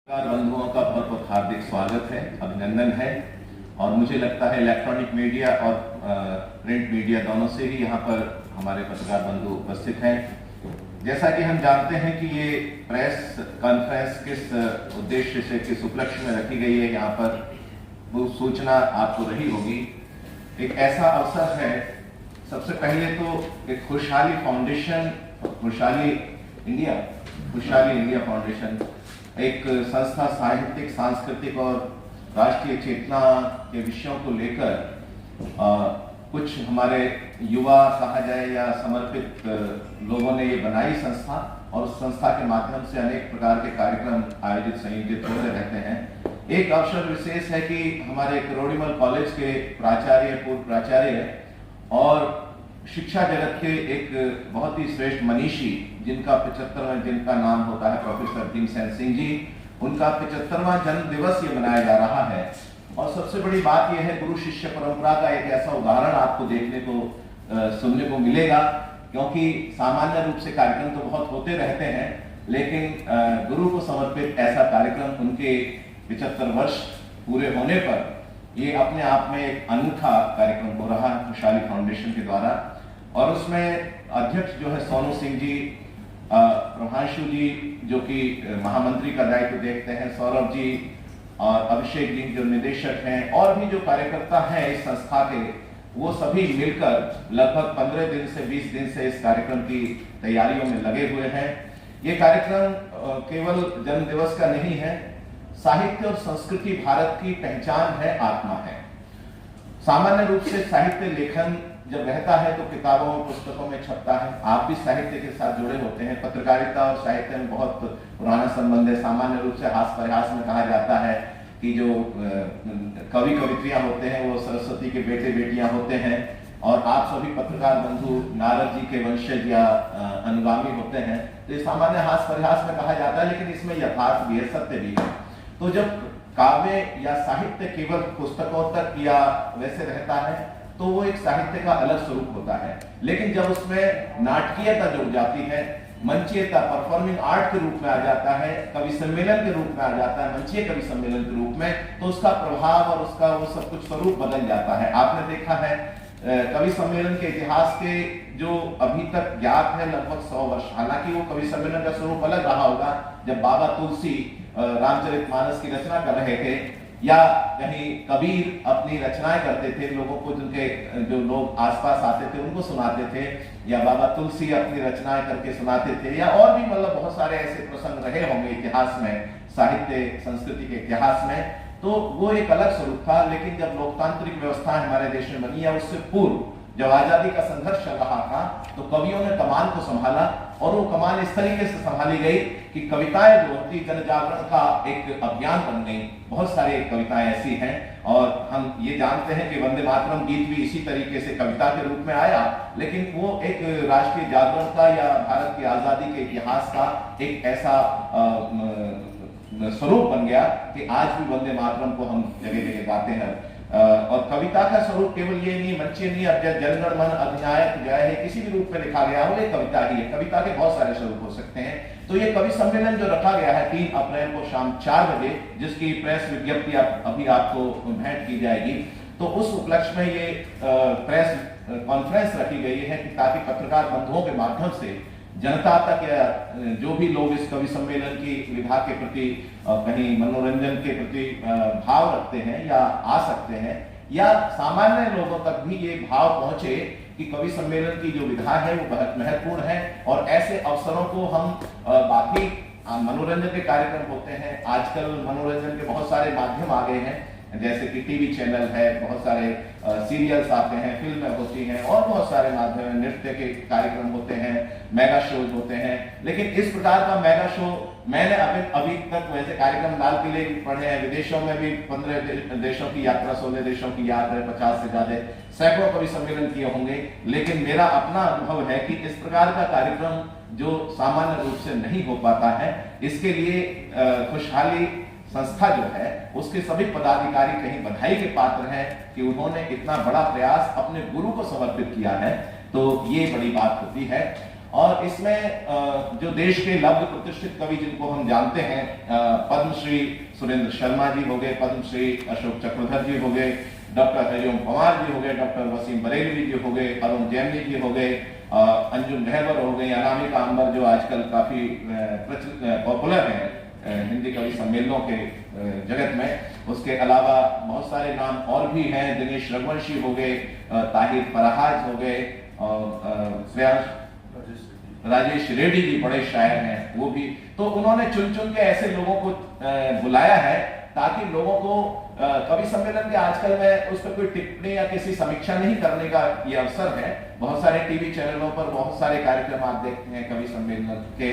बंधुओं का बहुत बहुत हार्दिक स्वागत है, अभिनंदन है। और मुझे लगता है इलेक्ट्रॉनिक मीडिया और प्रिंट मीडिया दोनों से ही यहाँ पर हमारे पत्रकार बंधु उपस्थित हैं। जैसा कि हम जानते हैं कि ये प्रेस कॉन्फ्रेंस किस उद्देश्य से, किस उपलक्ष्य में रखी गई है, यहाँ पर वो सूचना आपको रही होगी। एक ऐसा अवसर है, सबसे पहले तो एक खुशहाली फाउंडेशन, खुशहाली इंडिया फाउंडेशन एक संस्था साहित्यिक, सांस्कृतिक और राष्ट्रीय चेतना के विषयों को लेकर कुछ हमारे युवा कहा जाए या समर्पित लोगों ने ये बनाई संस्था, और उस संस्था के माध्यम से अनेक प्रकार के कार्यक्रम आयोजित संयोजित होते रहते हैं। एक अवसर विशेष है कि हमारे करोड़ीमल कॉलेज के प्राचार्य, पूर्व प्राचार्य और शिक्षा जगत के एक बहुत ही श्रेष्ठ मनीषी, जिनका 75वां जिनका नाम होता है प्रोफेसर भीमसेन सिंह जी, उनका 75वां जन्म दिवस ये मनाया जा रहा है। और सबसे बड़ी बात यह है, गुरु शिष्य परंपरा का एक ऐसा उदाहरण आपको देखने को सुनने को मिलेगा, क्योंकि सामान्य रूप से कार्यक्रम तो बहुत होते रहते हैं, लेकिन गुरु को समर्पित ऐसा कार्यक्रम उनके 75 वर्ष पूरे होने पर ये अपने आप में एक अनूठा कार्यक्रम हो रहा है खुशहाली फाउंडेशन के द्वारा। और उसमें अध्यक्ष जो है सोनू सिंह जी, प्रभांशु जी जो कि महामंत्री का दायित्व देखते हैं, सौरभ जी और अभिषेक जी जो निदेशक हैं, और भी जो कार्यकर्ता हैं इस संस्था के, वो सभी मिलकर लगभग 15 दिन से 20 दिन से इस कार्यक्रम की तैयारियों में लगे हुए हैं। ये कार्यक्रम केवल जन्म दिवस का नहीं है, साहित्य और संस्कृति भारत की पहचान है, आत्मा है। सामान्य रूप से साहित्य लेखन जब रहता है तो किताबों और पुस्तकों में छपता है। आप भी साहित्य के साथ जुड़े होते हैं। पत्रकारिता और साहित्य में बहुत पुराना संबंध है। सामान्य रूप से हास्य परिहास में कहा जाता है कि जो कवि कवित्रियां होते हैं वो सरस्वती के बेटे बेटियां होते हैं, और आप सभी पत्रकार बंधु नारद जी के वंशज या अनुगामी होते हैं। तो ये सामान्य हास्य परिहास में कहा जाता है, लेकिन इसमें यथार्थ भी है, सत्य भी है। तो जब काव्य या साहित्य केवल पुस्तकों तक या वैसे रहता है तो वो एक साहित्य का अलग स्वरूप होता है, लेकिन जब उसमें नाटकीयता जुड़ जाती है, मंचीयता, परफॉर्मिंग आर्ट के रूप में आ जाता है, कवि सम्मेलन के रूप में आ जाता है, मंचीय कवि सम्मेलन के रूप में, तो उसका प्रभाव और उसका वो सब कुछ स्वरूप बदल जाता है। आपने देखा है कवि सम्मेलन के इतिहास के जो अभी तक ज्ञात है लगभग 100 वर्ष, हालांकि वो कवि सम्मेलन का स्वरूप अलग रहा होगा। जब बाबा तुलसी रामचरितमानस की रचना कर रहे थे, या कहीं कबीर अपनी रचनाएं करते थे, लोगों को जिनके जो लोग आसपास आते थे उनको सुनाते थे, या बाबा तुलसी अपनी रचनाएं करके सुनाते थे, या और भी मतलब बहुत सारे ऐसे प्रसंग रहे होंगे इतिहास में, साहित्य संस्कृति के इतिहास में, तो वो एक अलग स्वरूप था। लेकिन जब लोकतांत्रिक व्यवस्था हमारे देश में बनी, या उससे पूर्व जब आजादी का संघर्ष चल रहा था, तो कवियों ने कमान को संभाला, और वो कमान इस तरीके से संभाली गई कि कविताएं जो होती जन जागरण का एक अभियान बन गई। बहुत सारी कविताएं ऐसी हैं, और हम ये जानते हैं कि वंदे मातरम गीत भी इसी तरीके से कविता के रूप में आया, लेकिन वो एक राष्ट्रीय जागरण का या भारत की आजादी के इतिहास का एक ऐसा स्वरूप बन गया कि आज भी वंदे मातरम को हम जगह जगह गाते हैं। और कविता का स्वरूप केवल ये नहीं, मंचीय नहीं, अब जनगण मन अधिनायक जय है किसी भी रूप में लिखा गया हो, ये कविता ही है। कविता के बहुत सारे स्वरूप हो सकते हैं। तो ये कवि सम्मेलन जो रखा गया है 3 अप्रैल को शाम 4 बजे, जिसकी प्रेस विज्ञप्ति अभी आपको भेंट की जाएगी, तो उस उपलक्ष्य में ये प्रेस कॉन्फ्रेंस रखी गई है कि ताकि पत्रकार बंधुओं के माध्यम से जनता तक, या जो भी लोग इस कवि सम्मेलन की विधा के प्रति कहीं मनोरंजन के प्रति भाव रखते हैं या आ सकते हैं, या सामान्य लोगों तक भी ये भाव पहुंचे कि कवि सम्मेलन की जो विधा है वो बहुत महत्वपूर्ण है। और ऐसे अवसरों को हम बाकी मनोरंजन के कार्यक्रम होते हैं, आजकल मनोरंजन के बहुत सारे माध्यम आ गए हैं, जैसे कि टीवी चैनल है, बहुत सारे सीरियल्स आते हैं, फिल्में होती हैं, और बहुत सारे माध्यम, नृत्य के कार्यक्रम होते हैं, मेगा शोज होते हैं। लेकिन इस प्रकार का मेगा शो मैंने अभी तक वैसे कार्यक्रम लाल किले भी पढ़े हैं, विदेशों में भी 15 देशों की यात्रा, 16 देशों की यात्रा, 50 से ज्यादा सैकड़ों कवि सम्मेलन किए होंगे। लेकिन मेरा अपना अनुभव है कि इस प्रकार का कार्यक्रम जो सामान्य रूप से नहीं हो पाता है, इसके लिए खुशहाली संस्था जो है उसके सभी पदाधिकारी कहीं बधाई के पात्र हैं कि उन्होंने इतना बड़ा प्रयास अपने गुरु को समर्पित किया है। तो ये बड़ी बात होती है। और इसमें जो देश के लब्ध प्रतिष्ठित कवि जिनको हम जानते हैं, पद्मश्री सुरेंद्र शर्मा जी हो गए, पद्मश्री अशोक चक्रधर जी हो गए, डॉक्टर हरिओम पंवार जी हो गए, डॉक्टर वसीम बरेलवी जी हो गए, अरुण जैमिनी जी हो गए, अंजुम रहबर हो गई, अनामिका अंबर जो आजकल काफी पॉपुलर है हिंदी कवि सम्मेलनों के जगत में। उसके अलावा बहुत सारे नाम और भी हैं, दिनेश रघुवंशी हो गए, ताहिर फराहाज हो गए, और राजेश रेड्डी जी बड़े शायर हैं वो भी। तो उन्होंने चुन चुन के ऐसे लोगों को बुलाया है ताकि लोगों को कवि सम्मेलन के आजकल में उस पर कोई टिप्पणी या किसी समीक्षा नहीं करने का ये अवसर है। बहुत सारे टीवी चैनलों पर बहुत सारे कार्यक्रम आप देखते हैं कवि सम्मेलन के,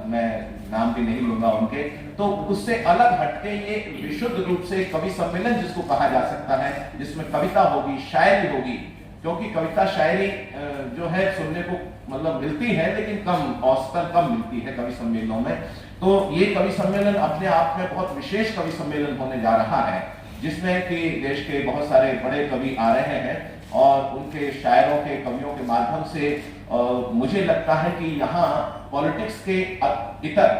मैं नाम भी नहीं लूंगा उनके। तो उससे अलग हटके ये विशुद्ध रूप से कवि सम्मेलन जिसको कहा जा सकता है, जिसमें कविता होगी, शायरी होगी, क्योंकि कविता शायरी जो है सुनने को मतलब मिलती है लेकिन कम, औसतन कम मिलती है कवि सम्मेलनों में। तो ये कवि सम्मेलन अपने आप में बहुत विशेष कवि सम्मेलन होने जा रहा है, जिसमें कि देश के बहुत सारे बड़े कवि आ रहे हैं और उनके शायरों के, कवियों के माध्यम से मुझे लगता है कि यहाँ पॉलिटिक्स के इतर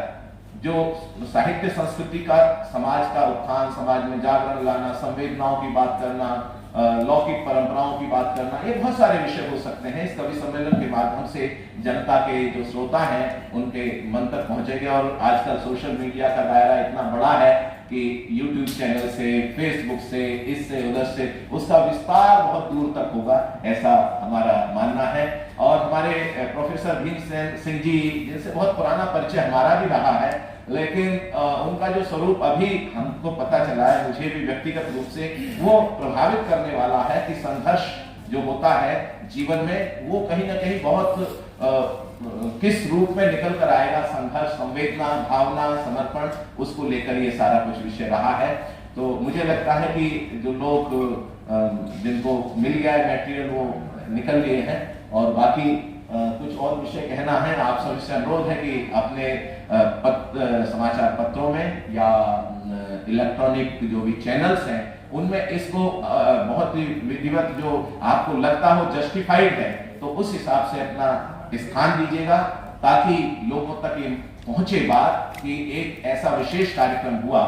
जो साहित्य संस्कृति का, समाज का उत्थान, समाज में जागरण लाना, संवेदनाओं की बात करना, लौकिक परंपराओं की बात करना, ये बहुत सारे विषय हो सकते हैं। इस कवि सम्मेलन के माध्यम से जनता के जो श्रोता हैं उनके मन तक पहुंचेंगे। और आजकल सोशल मीडिया का दायरा इतना बड़ा है कि यूट्यूब चैनल से, फेसबुक से, इससे उधर से उसका विस्तार बहुत दूर तक होगा, ऐसा हमारा मानना है। और हमारे प्रोफेसर भीमसेन सिंह जी, जिनसे बहुत पुराना परिचय हमारा भी रहा है, लेकिन उनका जो स्वरूप अभी हमको पता चला है, मुझे भी व्यक्तिगत रूप से, वो प्रभावित करने वाला है कि संघर्ष जो होता है जीवन में वो कहीं ना कहीं बहुत किस रूप में निकल कर आएगा, संघर्ष, संवेदना, भावना, समर्पण, उसको लेकर ये सारा कुछ विषय रहा है। तो मुझे लगता है कि जो लोग जिनको मिल गया है मटेरियल वो निकल लिए हैं, और बाकी कुछ और विषय कहना है, आप सभी से अनुरोध है कि अपने समाचार पत्रों में या इलेक्ट्रॉनिक जो भी चैनल्स हैं उनमें इसको बहुत ही विधिवत, जो आपको लगता हो जस्टिफाइड है, तो उस हिसाब से अपना स्थान दीजिएगा, ताकि लोगों तक ये पहुंचे बात कि एक ऐसा विशेष कार्यक्रम हुआ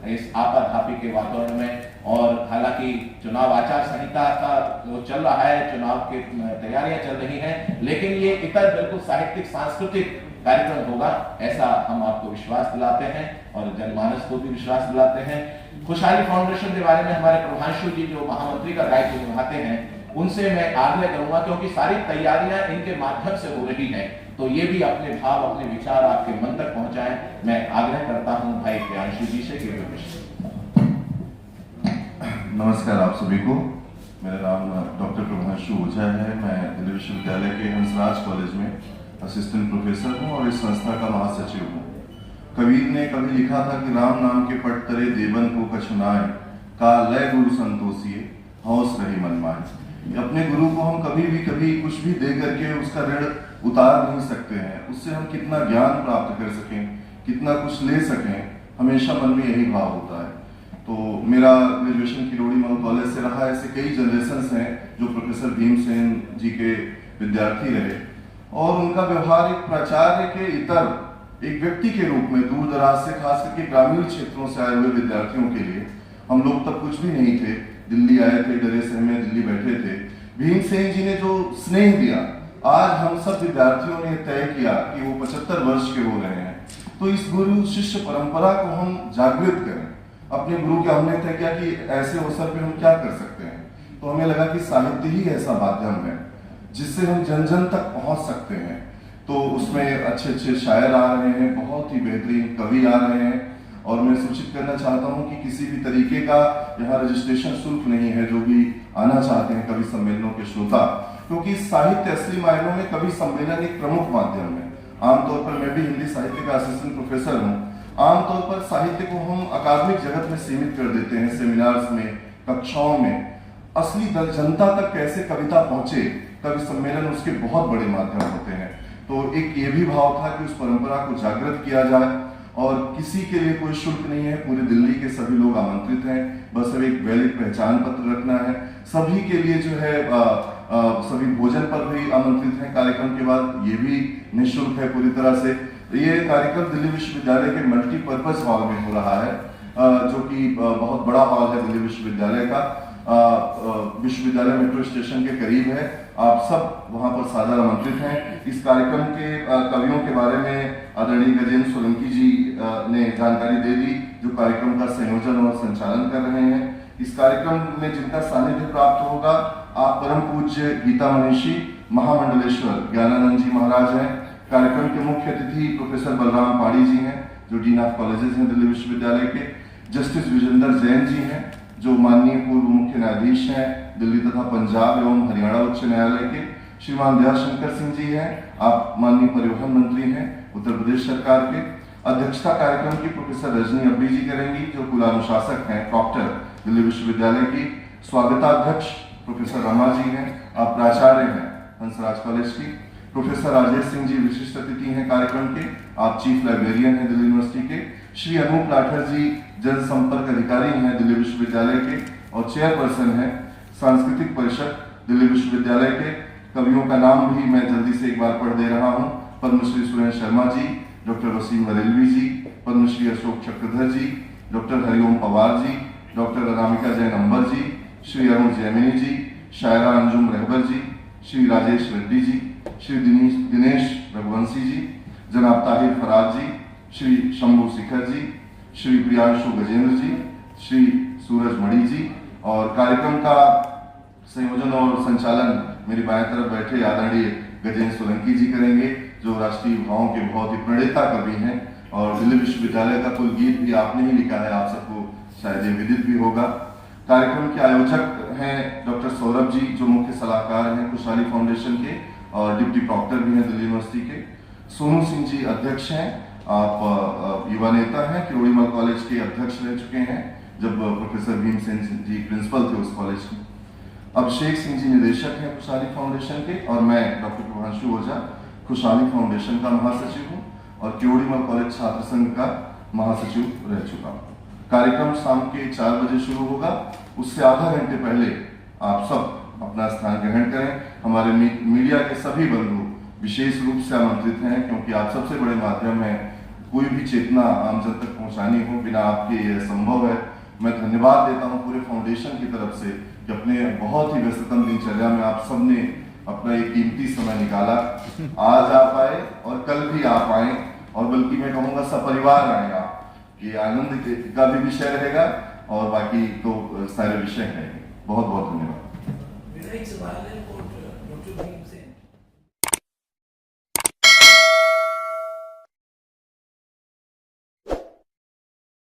इस आपाधापी के वातावरण में। और हालांकि चुनाव आचार संहिता का वो चल रहा है, चुनाव की तैयारियां चल रही हैं, लेकिन ये इतर बिल्कुल साहित्यिक सांस्कृतिक कार्यक्रम होगा, ऐसा हम आपको विश्वास दिलाते हैं और जनमानस को भी विश्वास दिलाते हैं। खुशहाली फाउंडेशन के बारे में हमारे प्रभांशु जी जो महामंत्री का दायित्व निभाते हैं, उनसे मैं आग्रह करूंगा, क्योंकि सारी तैयारियां इनके माध्यम से हो रही हैं, तो ये भी अपने भाव, अपने विचार आपके मन तक पहुंचाएं। मैं आग्रह करता हूं भाई प्रियांशु जी से कि नमस्कार आप सभी को। मेरा नाम डॉक्टर प्रभांशु ओझा है। मैं दिल्ली विश्वविद्यालय के हंसराज कॉलेज में असिस्टेंट प्रोफेसर हूँ और इस संस्था का महासचिव हूँ। कबीर ने कभी लिखा था कि राम नाम के पट तरे देवन को कछुनाए, का लय गुरु संतोषिए हौस रही मनमाए। अपने गुरु को हम कभी कुछ भी दे करके उसका ऋण उतार नहीं सकते हैं। उससे हम कितना ज्ञान प्राप्त कर सकें, कितना कुछ ले सकें, हमेशा मन में यही भाव होता है। तो मेरा ग्रेजुएशन किरोड़ी मल कॉलेज से रहा। ऐसे कई जनरेशंस हैं जो प्रोफेसर भीमसेन जी के विद्यार्थी रहे और उनका व्यवहार एक प्राचार्य के इतर एक व्यक्ति के रूप में दूर दराज से, खास करके ग्रामीण क्षेत्रों से आए हुए विद्यार्थियों के लिए, हम लोग तब कुछ भी नहीं थे, दिल्ली आए थे, डरे सहमे दिल्ली बैठे थे। भीमसेन जी ने जो स्नेह दिया, आज हम सब विद्यार्थियों ने तय किया कि वो 75 वर्ष के हो रहे हैं, तो इस गुरु शिष्य परंपरा को हम जागृत करें। अपने गुरु के हमने तय किया कि ऐसे अवसर पे हम क्या कर सकते हैं, तो हमें लगा कि साहित्य ही ऐसा माध्यम है जिससे हम जन जन तक पहुंच सकते हैं। तो उसमें अच्छे अच्छे शायर आ रहे हैं, बहुत ही बेहतरीन कवि आ रहे हैं, और मैं सूचित करना चाहता हूं कि किसी भी तरीके का यहाँ रजिस्ट्रेशन शुल्क नहीं है जो भी आना चाहते हैं कवि सम्मेलनों के श्रोता, क्योंकि साहित्य असली मायनों में कवि सम्मेलन एक प्रमुख माध्यम है। आमतौर पर मैं भी हिंदी साहित्य का असिस्टेंट प्रोफेसर हूँ। आमतौर पर साहित्य को हम अकादमिक जगत में सीमित कर देते हैं, सेमिनार्स में, कक्षाओं में। असली जनता तक कैसे कविता पहुंचे, कवि सम्मेलन उसके बहुत बड़े माध्यम होते हैं। तो एक ये भी भाव था कि उस परंपरा को जागृत किया जाए, और किसी के लिए कोई शुल्क नहीं है, पूरे दिल्ली के सभी लोग आमंत्रित हैं, बस अब एक वैलिड पहचान पत्र रखना है। सभी के लिए जो है सभी भोजन पर भी आमंत्रित हैं कार्यक्रम के बाद, ये भी निःशुल्क है पूरी तरह से। ये कार्यक्रम दिल्ली विश्वविद्यालय के मल्टीपर्पज हॉल में हो रहा है, जो कि बहुत बड़ा हॉल है दिल्ली विश्वविद्यालय का। विश्वविद्यालय मेट्रो स्टेशन के करीब है। आप सब वहां पर सादर आमंत्रित हैं। इस कार्यक्रम के कवियों के बारे में आदरणीय गजेंद्र सोलंकी जी ने जानकारी दे दी, जो कार्यक्रम का संयोजन और संचालन कर रहे हैं। इस कार्यक्रम में जिनका सानिध्य प्राप्त होगा, आप परम पूज्य गीता मनीषी महामंडलेश्वर ज्ञानानंद जी महाराज हैं। कार्यक्रम के मुख्य अतिथि प्रोफेसर बलराम पाड़ी जी हैं, जो डीन ऑफ कॉलेजेस हैं दिल्ली विश्वविद्यालय के। जस्टिस विजेंद्र जैन जी हैं, जो माननीय पूर्व मुख्य न्यायाधीश हैं दिल्ली तथा पंजाब एवं हरियाणा उच्च न्यायालय के। श्रीमान दयाशंकर सिंह जी हैं, आप माननीय परिवहन मंत्री हैं उत्तर प्रदेश सरकार के। अध्यक्षता कार्यक्रम की प्रोफेसर रजनी अब्बी जी करेंगी, जो कुलानुशासक हैं प्रॉक्टर दिल्ली विश्वविद्यालय की। स्वागताध्यक्ष प्रोफेसर रमा जी हैं, आप प्राचार्य हैं हंसराज कॉलेज की। प्रोफेसर राजेश सिंह जी विशिष्ट अतिथि हैं कार्यक्रम के, आप चीफ लाइब्रेरियन हैं दिल्ली यूनिवर्सिटी के। श्री अनूप लाठर जी जनसंपर्क अधिकारी हैं दिल्ली विश्वविद्यालय के और चेयरपर्सन हैं सांस्कृतिक परिषद दिल्ली विश्वविद्यालय के। कवियों का नाम भी मैं जल्दी से एक बार पढ़ दे रहा हूँ। पद्मश्री सुरेश शर्मा जी, डॉक्टर वसीम बरेलवी जी, पद्मश्री अशोक चक्रधर जी, डॉक्टर हरिओम पवार जी, डॉक्टर अनामिका जैन अंबर जी, श्री अरुण जैमिनी जी, शायरा अंजुम रहबर जी, श्री राजेश रेड्डी जी, श्री दिनेश रघुवंशी जी, जनाब ताहिर फराज जी, श्री शंभू शिखर जी, श्री प्रियांशु गजेंद्र जी, श्री सूरज मणि जी। और कार्यक्रम का संयोजन और संचालन मेरी बाएं तरफ बैठे आदरणीय गजेंद्र सोलंकी जी करेंगे, जो राष्ट्रीय भावों के बहुत ही प्रणेता कवि हैं। और दिल्ली विश्वविद्यालय का कुल गीत भी आपने ही लिखा है, आप सबको शायद ये विदित भी होगा। कार्यक्रम के आयोजक हैं डॉक्टर सौरभ जी, जो मुख्य सलाहकार हैं खुशहाली फाउंडेशन के और डिप्टी प्रॉक्टर भी हैं दिल्ली यूनिवर्सिटी के। सोनू सिंह जी अध्यक्ष हैं, आप युवा नेता हैं, किरोड़ीमल कॉलेज के अध्यक्ष रह चुके हैं जब प्रोफेसर भीमसेन जी प्रिंसिपल थे उस कॉलेज के। अभिषेक सिंह जी निदेशक हैं खुशहाली फाउंडेशन के, और मैं डॉक्टर प्रभांशु ओझा खुशहाली फाउंडेशन का महासचिव हूँ और किरोड़ीमल कॉलेज छात्र संघ का महासचिव रह चुका हूँ। कार्यक्रम शाम के 4 बजे शुरू होगा, उससे आधा घंटे पहले आप सब अपना स्थान ग्रहण करें। हमारे मीडिया के सभी बंधु विशेष रूप से आमंत्रित हैं, क्योंकि आप सबसे बड़े माध्यम हैं। कोई भी चेतना आम जन तक पहुंचानी हो, बिना आपके यह संभव है। मैं धन्यवाद देता हूं पूरे फाउंडेशन की तरफ से कि अपने बहुत ही व्यस्ततम दिनचर्या में आप सबने अपना एक कीमती समय निकाला, आज आ पाए और कल भी आ पाए, और बल्कि मैं कहूँगा सपरिवार आए आप। ये आनंद का भी विषय रहेगा और बाकी तो सारे विषय हैं। बहुत बहुत धन्यवाद।